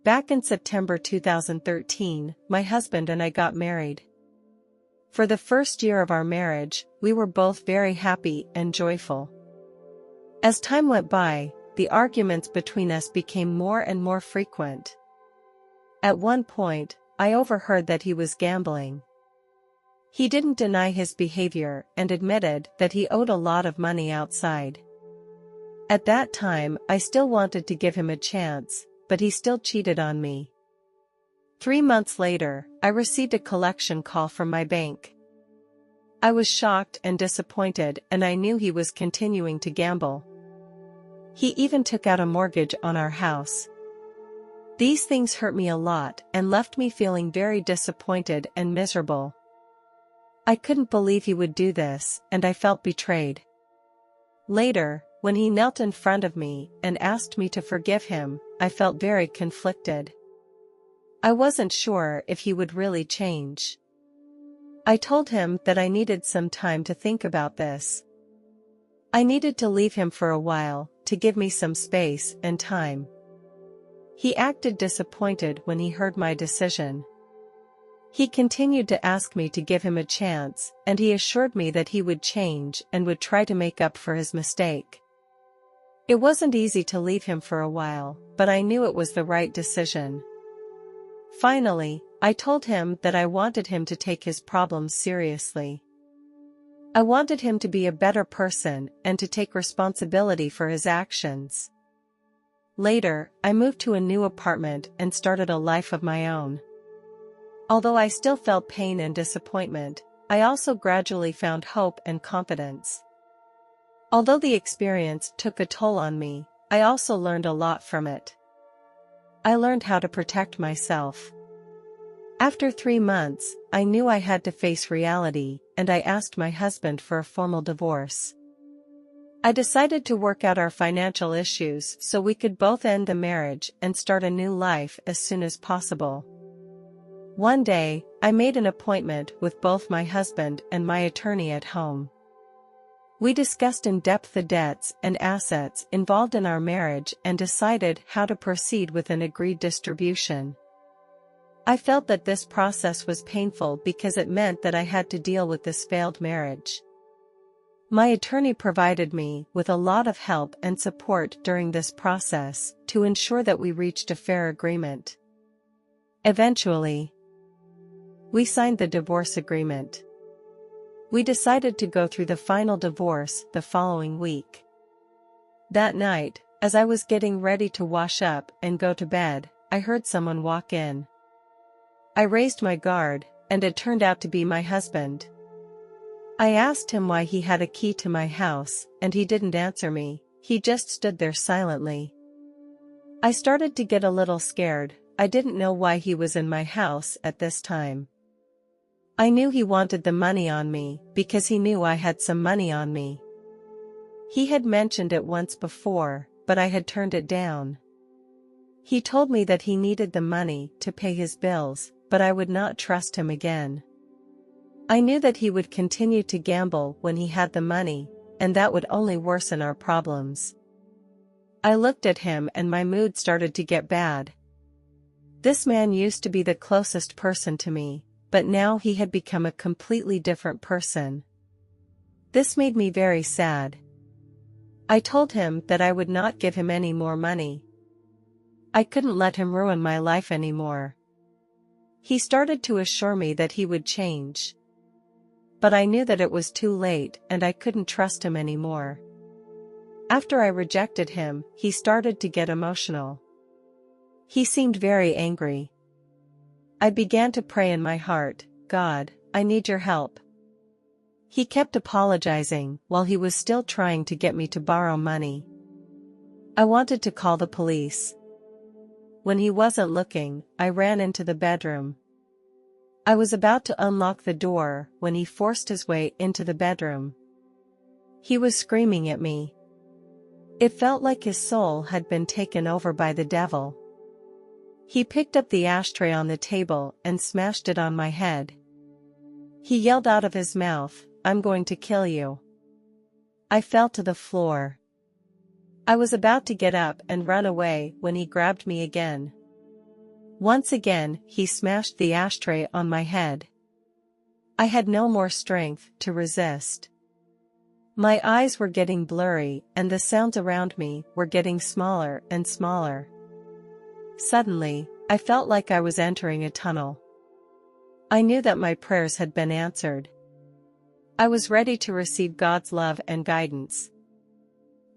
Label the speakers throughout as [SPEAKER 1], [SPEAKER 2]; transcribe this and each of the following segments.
[SPEAKER 1] Back in September 2013, my husband and I got married. For the first year of our marriage, we were both very happy and joyful. As time went by, the arguments between us became more and more frequent. At one point, I overheard that he was gambling. He didn't deny his behavior and admitted that he owed a lot of money outside. At that time, I still wanted to give him a chance, but he still cheated on me. 3 months later, I received a collection call from my bank. I was shocked and disappointed, and I knew he was continuing to gamble. He even took out a mortgage on our house. These things hurt me a lot and left me feeling very disappointed and miserable. I couldn't believe he would do this, and I felt betrayed. Later, when he knelt in front of me and asked me to forgive him, I felt very conflicted. I wasn't sure if he would really change. I told him that I needed some time to think about this. I needed to leave him for a while, to give me some space and time. He acted disappointed when he heard my decision. He continued to ask me to give him a chance, and he assured me that he would change and would try to make up for his mistake. It wasn't easy to leave him for a while, but I knew it was the right decision. Finally, I told him that I wanted him to take his problems seriously. I wanted him to be a better person and to take responsibility for his actions. Later, I moved to a new apartment and started a life of my own. Although I still felt pain and disappointment, I also gradually found hope and confidence. Although the experience took a toll on me, I also learned a lot from it. I learned how to protect myself. After 3 months, I knew I had to face reality, and I asked my husband for a formal divorce. I decided to work out our financial issues so we could both end the marriage and start a new life as soon as possible. One day, I made an appointment with both my husband and my attorney at home. We discussed in depth the debts and assets involved in our marriage and decided how to proceed with an agreed distribution. I felt that this process was painful because it meant that I had to deal with this failed marriage. My attorney provided me with a lot of help and support during this process to ensure that we reached a fair agreement. Eventually, we signed the divorce agreement. We decided to go through the final divorce the following week. That night, as I was getting ready to wash up and go to bed, I heard someone walk in. I raised my guard, and it turned out to be my husband. I asked him why he had a key to my house, and he didn't answer me. He just stood there silently. I started to get a little scared. I didn't know why he was in my house at this time. I knew he wanted the money on me because he knew I had some money on me. He had mentioned it once before, but I had turned it down. He told me that he needed the money to pay his bills, but I would not trust him again. I knew that he would continue to gamble when he had the money, and that would only worsen our problems. I looked at him and my mood started to get bad. This man used to be the closest person to me, but now he had become a completely different person. This made me very sad. I told him that I would not give him any more money. I couldn't let him ruin my life anymore. He started to assure me that he would change. But I knew that it was too late and I couldn't trust him anymore. After I rejected him, he started to get emotional. He seemed very angry. I began to pray in my heart, God, I need your help. He kept apologizing while he was still trying to get me to borrow money. I wanted to call the police. When he wasn't looking, I ran into the bedroom. I was about to unlock the door when he forced his way into the bedroom. He was screaming at me. It felt like his soul had been taken over by the devil. He picked up the ashtray on the table and smashed it on my head. He yelled out of his mouth, I'm going to kill you. I fell to the floor. I was about to get up and run away when he grabbed me again. Once again, he smashed the ashtray on my head. I had no more strength to resist. My eyes were getting blurry and the sounds around me were getting smaller and smaller. Suddenly, I felt like I was entering a tunnel. I knew that my prayers had been answered. I was ready to receive God's love and guidance.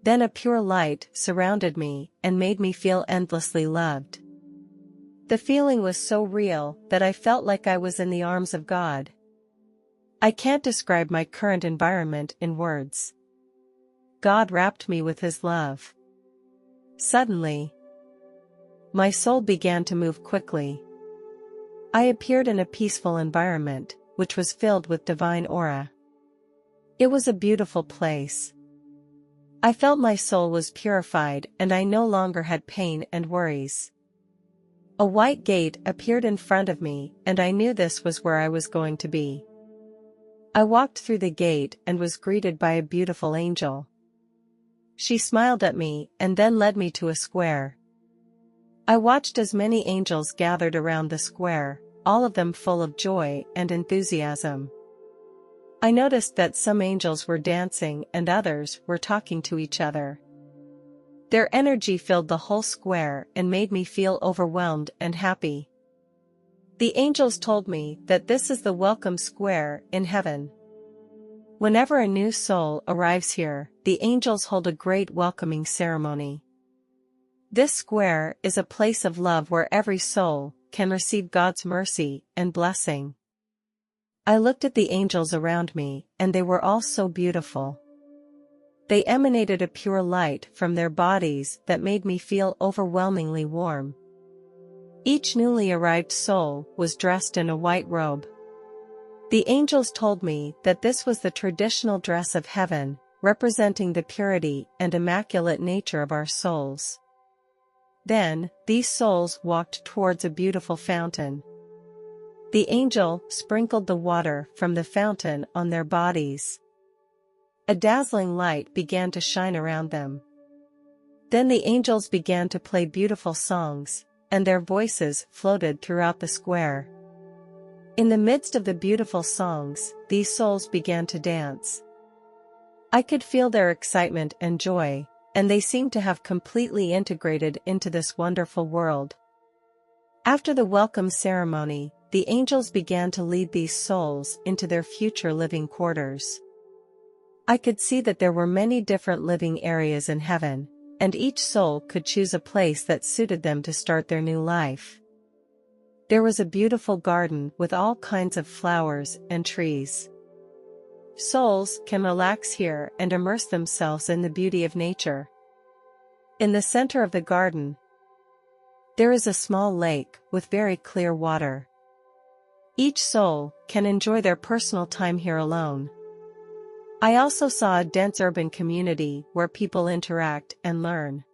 [SPEAKER 1] Then a pure light surrounded me and made me feel endlessly loved. The feeling was so real that I felt like I was in the arms of God. I can't describe my current environment in words. God wrapped me with His love. Suddenly, my soul began to move quickly. I appeared in a peaceful environment, which was filled with divine aura. It was a beautiful place. I felt my soul was purified and I no longer had pain and worries. A white gate appeared in front of me and I knew this was where I was going to be. I walked through the gate and was greeted by a beautiful angel. She smiled at me and then led me to a square. I watched as many angels gathered around the square, all of them full of joy and enthusiasm. I noticed that some angels were dancing and others were talking to each other. Their energy filled the whole square and made me feel overwhelmed and happy. The angels told me that this is the welcome square in heaven. Whenever a new soul arrives here, the angels hold a great welcoming ceremony. This square is a place of love where every soul can receive God's mercy and blessing. I looked at the angels around me, and they were all so beautiful. They emanated a pure light from their bodies that made me feel overwhelmingly warm. Each newly arrived soul was dressed in a white robe. The angels told me that this was the traditional dress of heaven, representing the purity and immaculate nature of our souls. Then, these souls walked towards a beautiful fountain. The angel sprinkled the water from the fountain on their bodies. A dazzling light began to shine around them. Then the angels began to play beautiful songs, and their voices floated throughout the square. In the midst of the beautiful songs, these souls began to dance. I could feel their excitement and joy, and they seemed to have completely integrated into this wonderful world. After the welcome ceremony, the angels began to lead these souls into their future living quarters. I could see that there were many different living areas in heaven, and each soul could choose a place that suited them to start their new life. There was a beautiful garden with all kinds of flowers and trees. Souls can relax here and immerse themselves in the beauty of nature. In the center of the garden, there is a small lake with very clear water. Each soul can enjoy their personal time here alone. I also saw a dense urban community where people interact and learn.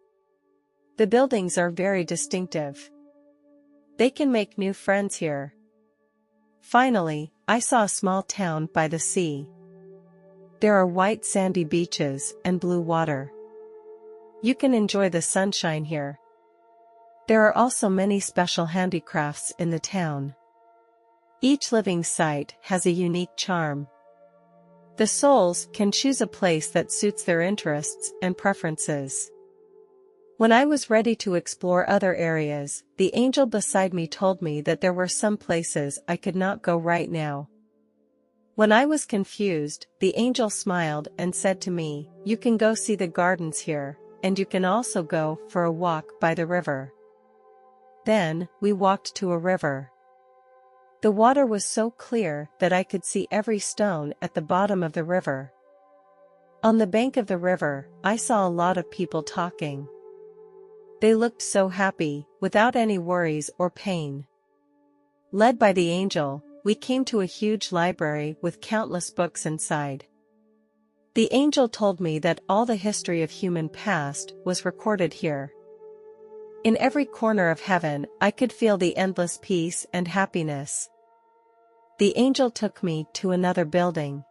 [SPEAKER 1] The buildings are very distinctive. They can make new friends here. Finally, I saw a small town by the sea. There are white sandy beaches and blue water. You can enjoy the sunshine here. There are also many special handicrafts in the town. Each living site has a unique charm. The souls can choose a place that suits their interests and preferences. When I was ready to explore other areas, the angel beside me told me that there were some places I could not go right now. When I was confused, the angel smiled and said to me, "You can go see the gardens here, and you can also go for a walk by the river." Then, we walked to a river. The water was so clear that I could see every stone at the bottom of the river. On the bank of the river, I saw a lot of people talking. They looked so happy, without any worries or pain. Led by the angel, we came to a huge library with countless books inside. The angel told me that all the history of human past was recorded here. In every corner of heaven, I could feel the endless peace and happiness. The angel took me to another building.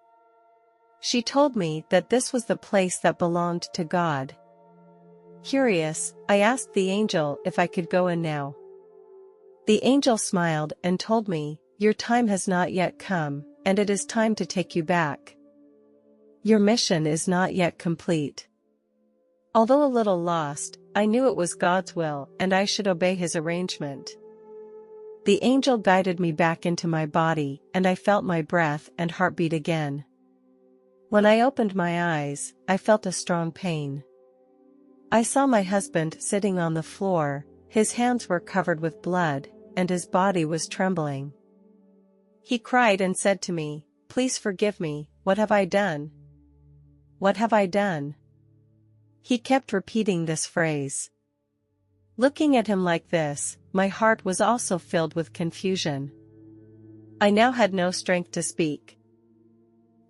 [SPEAKER 1] She told me that this was the place that belonged to God. Curious, I asked the angel if I could go in now. The angel smiled and told me, "Your time has not yet come, and it is time to take you back. Your mission is not yet complete." Although a little lost, I knew it was God's will and I should obey his arrangement. The angel guided me back into my body and I felt my breath and heartbeat again. When I opened my eyes, I felt a strong pain. I saw my husband sitting on the floor, his hands were covered with blood, and his body was trembling. He cried and said to me, "Please forgive me, what have I done? What have I done?" He kept repeating this phrase. Looking at him like this, my heart was also filled with confusion. I now had no strength to speak,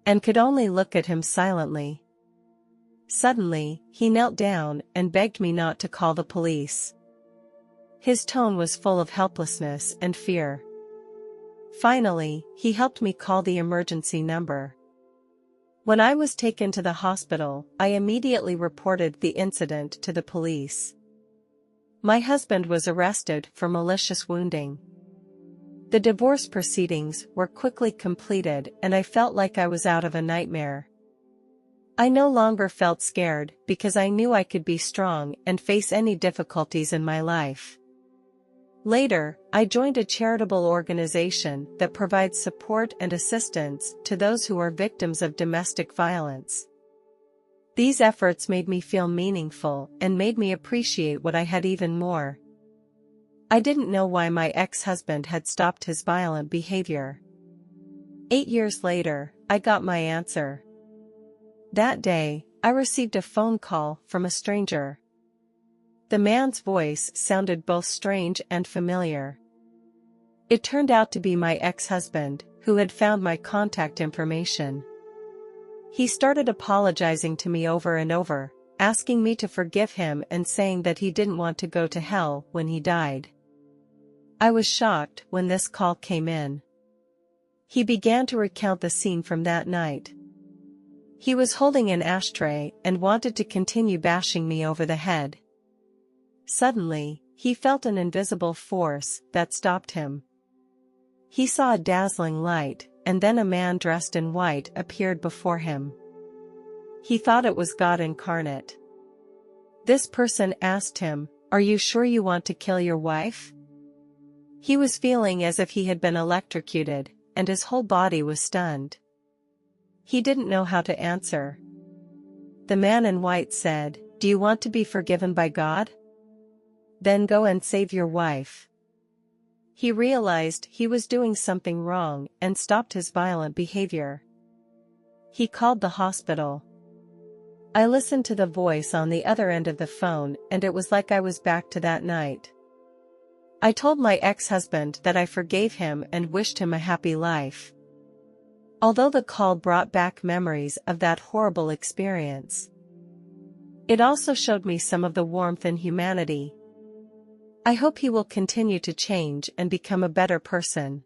[SPEAKER 1] and could only look at him silently. Suddenly, he knelt down and begged me not to call the police. His tone was full of helplessness and fear. Finally, he helped me call the emergency number. When I was taken to the hospital, I immediately reported the incident to the police. My husband was arrested for malicious wounding. The divorce proceedings were quickly completed and I felt like I was out of a nightmare. I no longer felt scared because I knew I could be strong and face any difficulties in my life. Later, I joined a charitable organization that provides support and assistance to those who are victims of domestic violence. These efforts made me feel meaningful and made me appreciate what I had even more. I didn't know why my ex-husband had stopped his violent behavior. 8 years later, I got my answer. That day, I received a phone call from a stranger. The man's voice sounded both strange and familiar. It turned out to be my ex-husband, who had found my contact information. He started apologizing to me over and over, asking me to forgive him and saying that he didn't want to go to hell when he died. I was shocked when this call came in. He began to recount the scene from that night. He was holding an ashtray and wanted to continue bashing me over the head. Suddenly, he felt an invisible force that stopped him. He saw a dazzling light, and then a man dressed in white appeared before him. He thought it was God incarnate. This person asked him, "Are you sure you want to kill your wife?" He was feeling as if he had been electrocuted, and his whole body was stunned. He didn't know how to answer. The man in white said, "Do you want to be forgiven by God? Then go and save your wife." He realized he was doing something wrong and stopped his violent behavior. He called the hospital. I listened to the voice on the other end of the phone and it was like I was back to that night. I told my ex-husband that I forgave him and wished him a happy life. Although the call brought back memories of that horrible experience, it also showed me some of the warmth and humanity. I hope he will continue to change and become a better person.